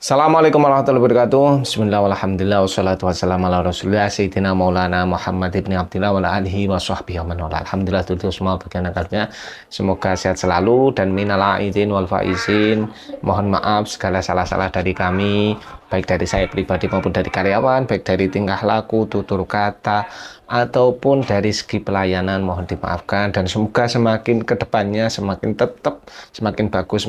Assalamualaikum warahmatullahi wabarakatuh. Bismillah walhamdulillah wassalatu wassalamu ala rasulillah Sayyidina Maulana Muhammad ibn Abdillah wa ala alihi wa sahbihi wa man wala. Alhamdulillah tutur semua bagian akarnya. Semoga sehat selalu dan minal aidin wal faizin. Mohon maaf segala salah-salah dari kami, baik dari saya pribadi maupun dari karyawan, baik dari tingkah laku, tutur kata, ataupun dari segi pelayanan, mohon dimaafkan. Dan semoga semakin kedepannya semakin tetap semakin bagus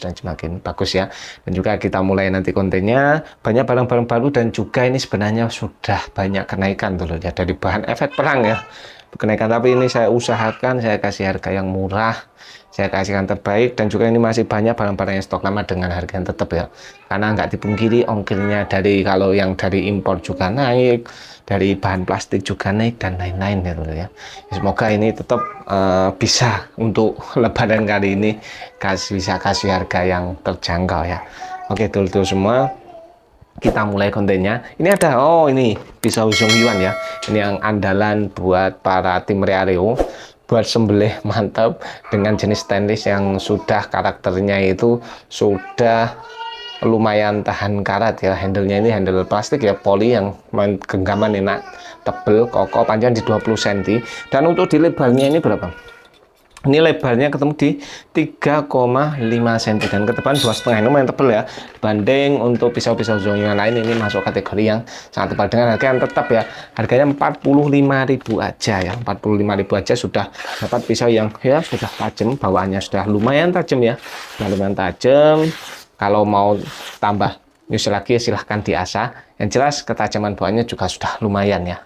dan semakin bagus ya. Dan juga kita mulai nanti kontennya banyak barang-barang baru, dan juga ini sebenarnya sudah banyak kenaikan dulu ya dari bahan efek perang ya, kenaikan, tapi ini saya usahakan saya kasih harga yang murah, saya kasihkan terbaik. Dan juga ini masih banyak barang-barang yang stok lama dengan harga yang tetap ya, karena nggak dipungkiri ongkirnya dari kalau yang dari impor juga naik, dari bahan plastik juga naik dan lain-lain ya. Semoga ini tetap bisa untuk lebaran kali ini bisa kasih harga yang terjangkau ya. Oke dulu semua, kita mulai kontennya. Ini ada, ini pisau Zhongyuan ya, ini yang andalan buat para tim Realeo, buat sembelih mantap dengan jenis stainless yang sudah karakternya itu sudah lumayan tahan karat ya. Handle-nya ini handle plastik ya, poli yang genggaman enak, tebel, kokoh, panjang di 20 cm. Dan untuk di lebarnya ini berapa? Ini lebarnya ketemu di 3,5 cm dan ketebalan 2,5. Ini lumayan tebel ya, dibanding untuk pisau-pisau Zhongyuan lain. Ini masuk kategori yang sangat tebal dengan harga yang tetap ya. Harganya 45.000 aja ya, 45.000 aja sudah dapat pisau yang ya sudah tajam, bawaannya sudah lumayan tajam ya, sudah lumayan tajam. Kalau mau tambah nyusul lagi silahkan diasah. Yang jelas ketajaman bawaannya juga sudah lumayan ya,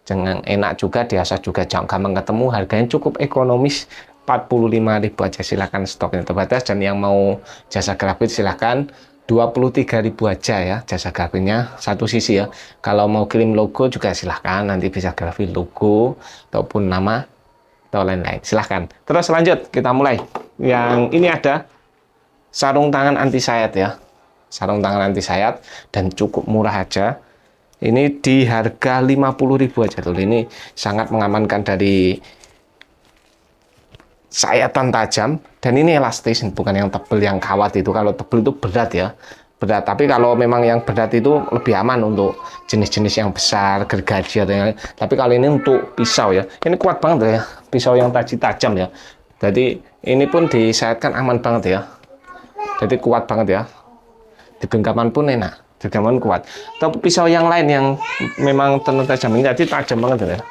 jangan enak juga diasah juga, jangan gampang ketemu. Harganya cukup ekonomis, 45.000 aja. Silahkan, stoknya terbatas. Dan yang mau jasa grafit silahkan 23.000 aja ya, jasa grafiknya satu sisi ya. Kalau mau kirim logo juga silahkan, nanti bisa grafik logo ataupun nama atau lain-lain, silahkan. Terus lanjut, kita mulai. Yang ini ada sarung tangan anti sayat ya, sarung tangan anti sayat dan cukup murah aja. Ini di harga 50.000 aja tuh. Ini sangat mengamankan dari sayatan tajam, dan ini elastis, bukan yang tebel yang kawat itu. Kalau tebel itu berat ya, berat. Tapi kalau memang yang berat itu lebih aman untuk jenis-jenis yang besar, gergaji atau yang lain. Tapi kalau ini untuk pisau ya, ini kuat banget ya, pisau yang tajam ya. Jadi ini pun disayatkan aman banget ya, jadi kuat banget ya, di genggaman pun enak, genggaman kuat. Atau pisau yang lain yang memang tajam, ini jadi tajam banget ya,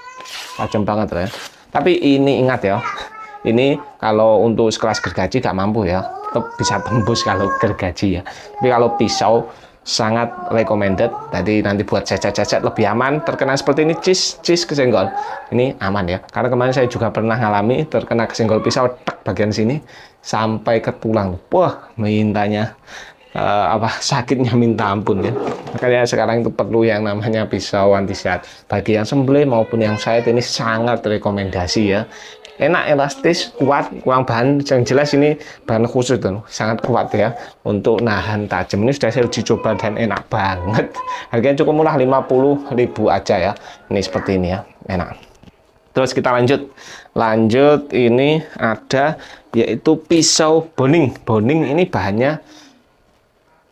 tajam banget ya. Tapi ini ingat ya, ini kalau untuk sekelas gergaji gak mampu ya, tetap bisa tembus kalau gergaji ya. Tapi kalau pisau sangat recommended. Tadi nanti buat cacat-cacat lebih aman. Terkena seperti ini, cis kesenggol, ini aman ya. Karena kemarin saya juga pernah ngalami terkena kesenggol pisau, tak bagian sini sampai ke tulang. Wah, mintanya sakitnya minta ampun ya. Makanya sekarang itu perlu yang namanya pisau anti sayat. Bagi yang sembelih maupun yang sayat ini sangat rekomendasi ya. Enak, elastis, kuat, kurang bahan. Yang jelas ini bahan khusus tuh, sangat kuat ya untuk nahan tajam. Ini sudah saya uji coba dan enak banget. Harganya cukup murah, 50.000 aja ya. Ini seperti ini ya, enak. Terus kita lanjut, ini ada yaitu pisau boning. Boning ini bahannya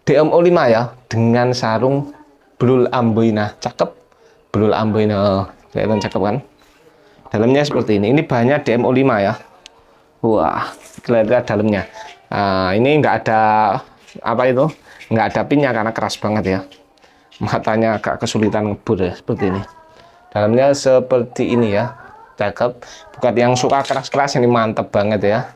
DMO5 ya, dengan sarung blul amboina. Cakep, blul amboina, kelihatan cakep kan. Dalamnya seperti ini. Ini bahannya DMO5 ya. Wah, kelihatan dalamnya. Nah, ini enggak ada enggak ada pinnya karena keras banget ya. Matanya agak kesulitan ngebut ya, seperti ini. Dalamnya seperti ini ya. Cakep. Buat yang suka keras-keras, ini mantep banget ya.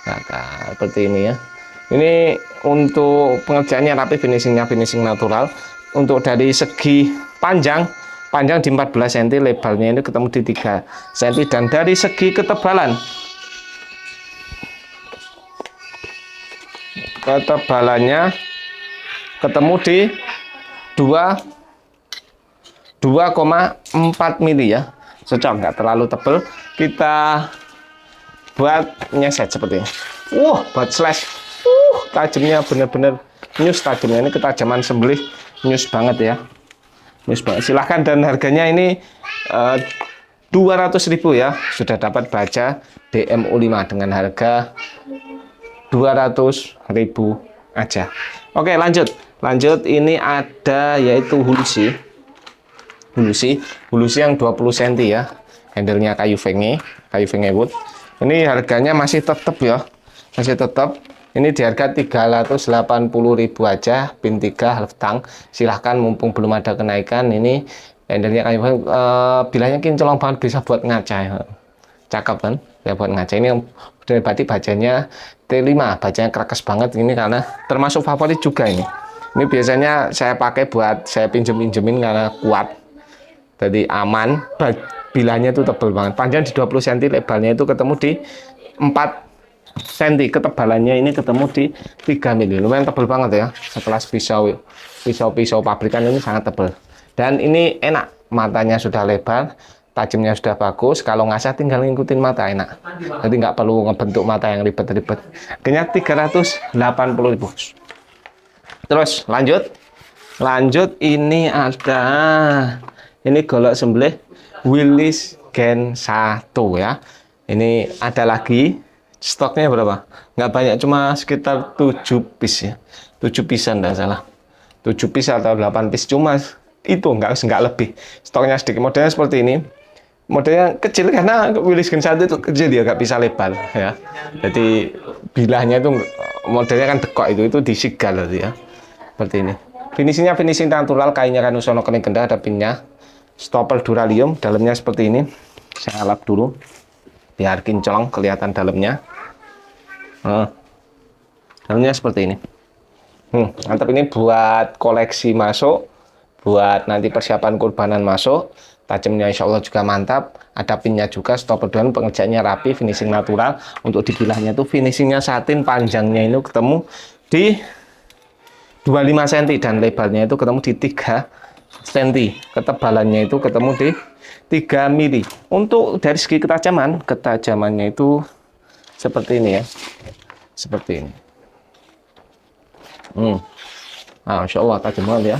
Nah, seperti ini ya. Ini untuk pengerjaannya rapi, finishing natural. Untuk dari segi panjang di 14 cm, lebarnya ini ketemu di 3 cm, dan dari segi ketebalannya ketemu di 2,4 mili ya, cocok, nggak terlalu tebal. Kita buat nyeset seperti ini. Buat slash, tajamnya bener-bener nyus, tajamnya ini ketajaman sembelih nyus banget ya. Silahkan, dan harganya ini 200.000 ya, sudah dapat baja DMO5 dengan harga 200.000 aja. Oke, lanjut Lanjut, ini ada yaitu hulusi. Hulusi yang 20 cm ya. Handle-nya kayu fenge wood. Ini harganya masih tetap ya. Masih tetap. Ini di harga 380.000 aja, pin 3 half tank. Silahkan mumpung belum ada kenaikan. Ini handle-nya kayu fenge, bilanya kinclong banget, bisa buat ngaca ya. Cakep kan? Ya buat ngaca. Ini berarti bajanya T5, bajanya keras banget ini karena termasuk favorit juga ini. Ini biasanya saya pakai buat saya pinjemin karena kuat. Jadi aman, bilanya itu tebal banget. Panjang di 20 cm, lebarnya itu ketemu di 4 cm. Ketebalannya ini ketemu di 3 mm. Lumayan tebal banget ya. Sekelas pisau pabrikan ini sangat tebal. Dan ini enak, matanya sudah lebar, tajamnya sudah bagus. Kalau ngasah tinggal ngikutin mata, enak. Jadi nggak perlu ngebentuk mata yang ribet-ribet. Harganya 380.000. Terus lanjut ini ada golok sembelih Willys Gen 1 ya. Ini ada lagi, stoknya berapa? Nggak banyak, cuma sekitar 7 piece ya. 7 piecean enggak salah. 7 piece atau 8 piece, cuma itu enggak lebih. Stoknya sedikit, modelnya seperti ini. Modelnya kecil karena Willys Gen 1 itu kecil, dia nggak bisa lebar ya. Jadi bilahnya itu modelnya kan dekok, itu disigal ya. Seperti ini. Finishing natural, kayunya kan usono kening genda, ada pinnya. Stopper duralium, dalamnya seperti ini. Saya lap dulu biar kinclong kelihatan dalamnya. Dalamnya seperti ini. Mantap, ini buat koleksi masuk, buat nanti persiapan kurbanan masuk. Tajamnya insya Allah juga mantap, ada pinnya juga, stopper duralium, pengerjaannya rapi, finishing natural. Untuk di bilahnya itu finishingnya satin, panjangnya ini ketemu di 25 cm dan lebarnya itu ketemu di 3 cm. Ketebalannya itu ketemu di 3 mili. Untuk dari segi ketajamannya itu seperti ini ya. Seperti ini. Nah, insya Allah tajam banget ya.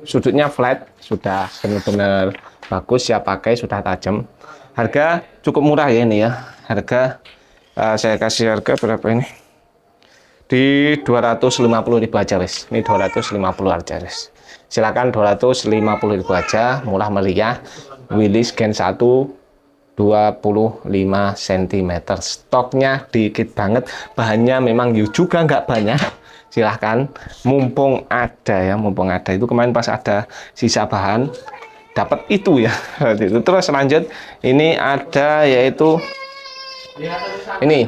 Sudutnya flat, sudah benar-benar bagus, siap pakai, sudah tajam. Harga cukup murah ya ini ya. Harga saya kasih harga berapa ini? Di 250.000 aja wes. Ini 250 aja wes. Silakan 250.000 aja, murah meriah. Willys Gen 1 25 cm. Stoknya dikit banget, bahannya memang juga nggak banyak. Silahkan, mumpung ada ya, itu kemarin pas ada sisa bahan dapat itu ya. Terus lanjut, ini ada yaitu ini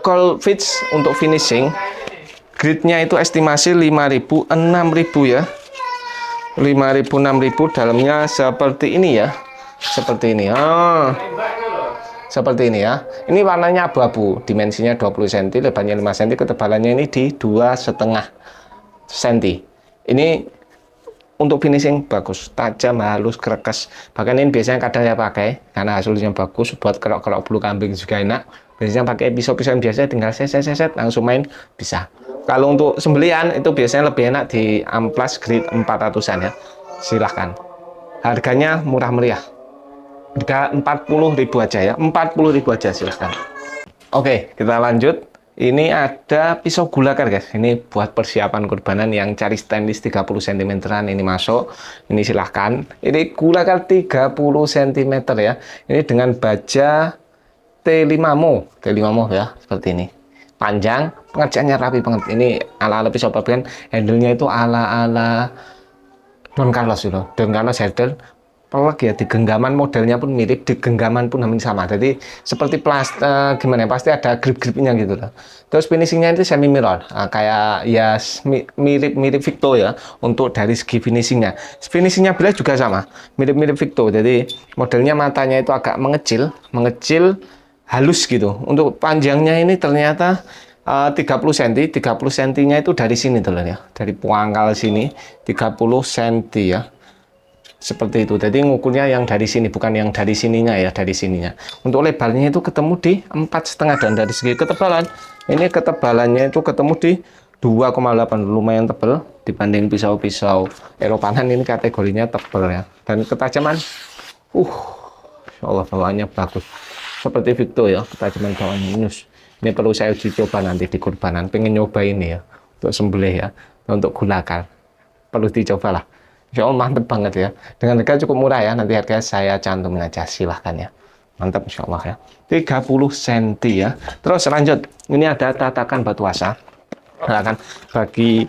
cold fits untuk finishing. Gridnya itu estimasi 5.000 6.000 ya. 5.000 6.000, dalamnya seperti ini ya. Seperti ini. Seperti ini ya. Ini warnanya abu-abu, dimensinya 20 cm, lebarnya 5 cm, ketebalannya ini di 2,5 cm. Ini untuk finishing bagus, tajam, halus, keras. Bahkan ini biasanya kadang saya pakai karena hasilnya bagus, buat kerok-kerok bulu kambing juga enak. Biasanya pakai pisau-pisau yang biasa, tinggal set langsung main bisa. Kalau untuk sembelian itu biasanya lebih enak di amplas grade 400-an ya. Silahkan. Harganya murah meriah. Harga 40.000 aja ya. 40.000 aja silahkan. Oke, kita lanjut. Ini ada pisau gulakar guys. Ini buat persiapan kurbanan yang cari stainless 30 cm-an ini masuk. Ini silahkan. Ini gulakar 30 cm ya. Ini dengan baja T5mo ya, seperti ini. Panjang, pengerjaannya rapi banget. Ini ala-ala pisau pabrikan, handle-nya itu ala-ala Don Carlos gitu. Don Carlos handle pelek ya, di genggaman modelnya pun mirip, di genggaman pun hampir sama. Jadi seperti plastik, gimana ya, pasti ada grip-gripnya gitu loh. Terus finishingnya itu semi mirror, kayak ya mirip Victo ya. Untuk dari segi finishingnya bila juga sama, mirip Victo. Jadi modelnya matanya itu agak mengecil halus gitu. Untuk panjangnya ini ternyata 30 cm, 30 cm-nya itu dari sini tuh ya, dari pangkal sini 30 cm ya. Seperti itu. Jadi ngukurnya yang dari sini, bukan yang dari sininya ya, dari sininya. Untuk lebarnya itu ketemu di 4,5, dan dari segi ketebalan, ini ketebalannya itu ketemu di 2,8, lumayan tebal dibanding pisau-pisau Eropanan. Ini kategorinya tebal ya. Dan ketajaman, insya Allah bawaannya bagus. Seperti Victo ya, ketajaman bawaannya minus. Ini perlu saya uji coba nanti di kurbanan. Pengen nyoba ini ya, untuk sembelih ya. untuk gulakan. Perlu dicoba lah. Insya Allah mantep banget ya. Dengan harga cukup murah ya. Nanti harga saya cantumin aja, silahkan ya. Mantap insya Allah ya. 30 cm ya. Terus lanjut. Ini ada tatakan batu asa. Silakan bagi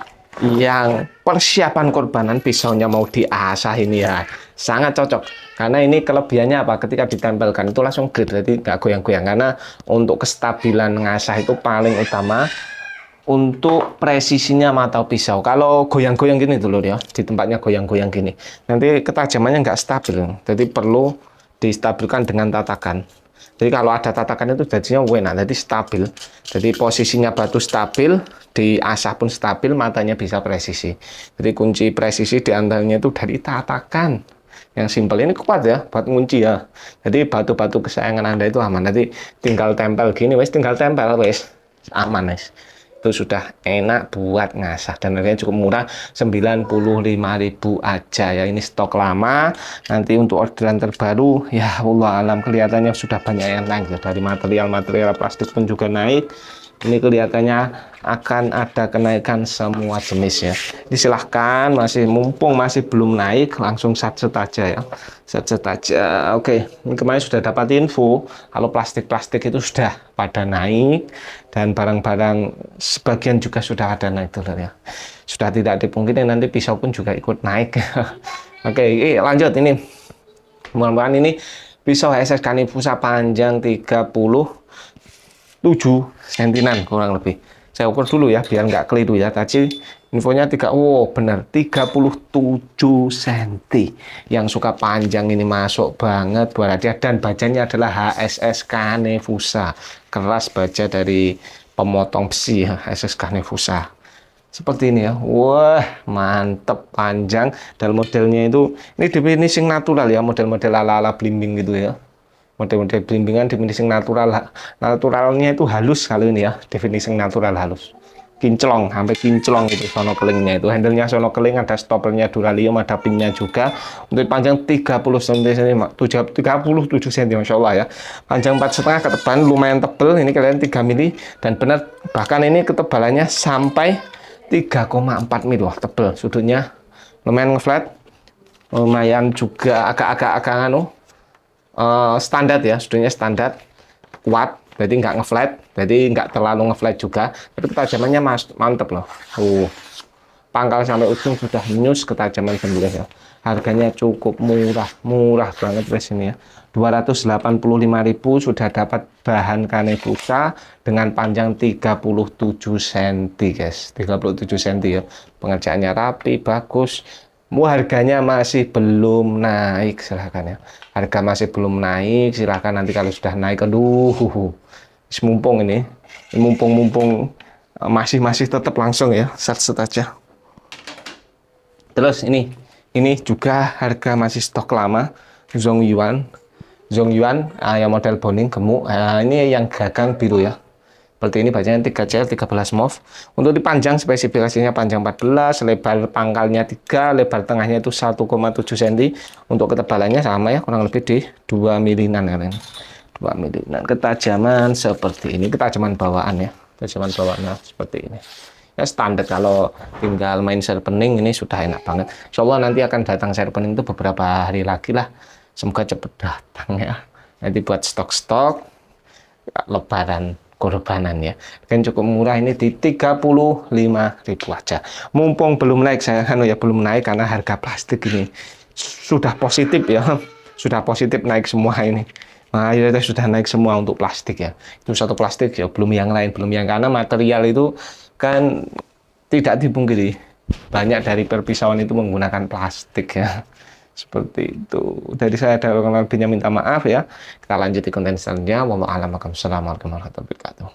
yang persiapan korbanan pisaunya mau diasah ini ya. Sangat cocok. Karena ini kelebihannya apa? Ketika ditempelkan itu langsung grip. Jadi nggak goyang-goyang. Karena untuk kestabilan ngasah itu paling utama untuk presisinya mata pisau. Kalau goyang-goyang gini dulu ya, di tempatnya goyang-goyang gini, nanti ketajamannya nggak stabil. Jadi perlu distabilkan dengan tatakan. Jadi kalau ada tatakan itu jadinya enak, jadi stabil. Jadi posisinya batu stabil, diasah pun stabil, matanya bisa presisi. Jadi kunci presisi diantaranya itu dari tatakan. Yang simpel ini kuat ya, buat kunci ya. Jadi batu-batu kesayangan Anda itu aman. Nanti tinggal tempel gini, wes tinggal tempel wes aman wes. Itu sudah enak buat ngasah dan harganya cukup murah, 95.000 aja ya. Ini stok lama, nanti untuk orderan terbaru ya Allah alam kelihatannya sudah banyak yang naik ya. Dari material plastik pun juga naik. Ini kelihatannya akan ada kenaikan semua jenis ya. Silahkan, mumpung masih belum naik, langsung satset aja ya. Satset aja. Oke, ini kemarin sudah dapat info kalau plastik-plastik itu sudah pada naik dan barang-barang sebagian juga sudah ada naik dulu ya. Sudah tidak dipungkiri nanti pisau pun juga ikut naik. Oke, lanjut ini. Mudah-mudahan ini pisau SS Kanifusa panjang 37 sentinan kurang lebih. Saya ukur dulu ya biar nggak keliru ya. Tadi infonya benar 37 cm. Yang suka panjang ini masuk banget buat hadiah, dan bajanya adalah HSS Kanifusa. Keras baja dari pemotong besi HSS Kanifusa. Seperti ini ya. Wah, mantep panjang dan modelnya itu ini di finishing natural ya, model-model ala-ala blimbing gitu ya. Model-model blimbingan di finishing naturalnya itu halus kali ini ya, di finishing natural halus, kinclong sampai kinclong itu sono kelingnya, itu handlenya sono keling, ada stoppernya Duralium, ada pinnya juga. Untuk panjang 30 cm, 37 cm, Masya Allah ya. Panjang 4,5, ketebalan lumayan tebel, ini kalian 3 mili dan benar, bahkan ini ketebalannya sampai 3,4 mili. Wah, tebel, sudutnya lumayan ngeflat, lumayan juga agak-agak standar ya, sudutnya standar, kuat, jadi nggak ngeflat, jadi nggak terlalu ngeflat juga, tapi ketajamannya mantep loh. Pangkal sampai ujung sudah nyus ketajaman sembelih ya. Harganya cukup murah banget guys ini ya. 285.000 sudah dapat bahan Kanifusa dengan panjang 37 cm guys, 37 cm ya. Pengerjaannya rapi, bagus. Harganya masih belum naik, silahkan ya. Harga masih belum naik, silahkan nanti kalau sudah naik, aduh, mumpung ini mumpung masih tetap langsung ya, set aja. Terus ini juga harga masih stok lama, Zongyuan yang model boning gemuk. Ini yang gagang biru ya. Seperti ini bajanya 3CL 13 mov. Untuk dipanjang spesifikasinya panjang 14, lebar pangkalnya 3, lebar tengahnya itu 1,7 cm. Untuk ketebalannya sama ya, kurang lebih di 2 milinan kalian. 2 milinan. Ketajaman seperti ini, ketajaman bawaan ya. Ketajaman bawaannya seperti ini. Ya standar, kalau tinggal main sharpening ini sudah enak banget. Insya Allah nanti akan datang sharpening itu beberapa hari lagi lah. Semoga cepet datang ya. Nanti buat stok-stok lebaran korbanan ya. Kan cukup murah ini di 35.000 aja. Mumpung belum naik, saya belum naik karena harga plastik ini sudah positif ya. Sudah positif naik semua ini. Nah, ya sudah naik semua untuk plastik ya. Itu satu plastik ya, belum yang lain, karena material itu kan tidak dipungkiri banyak dari perpisauan itu menggunakan plastik ya. Seperti itu. Dari saya ada lebihnya minta maaf ya. Kita lanjut di konten selanjutnya. Wallahualam. Assalamualaikum warahmatullahi wabarakatuh.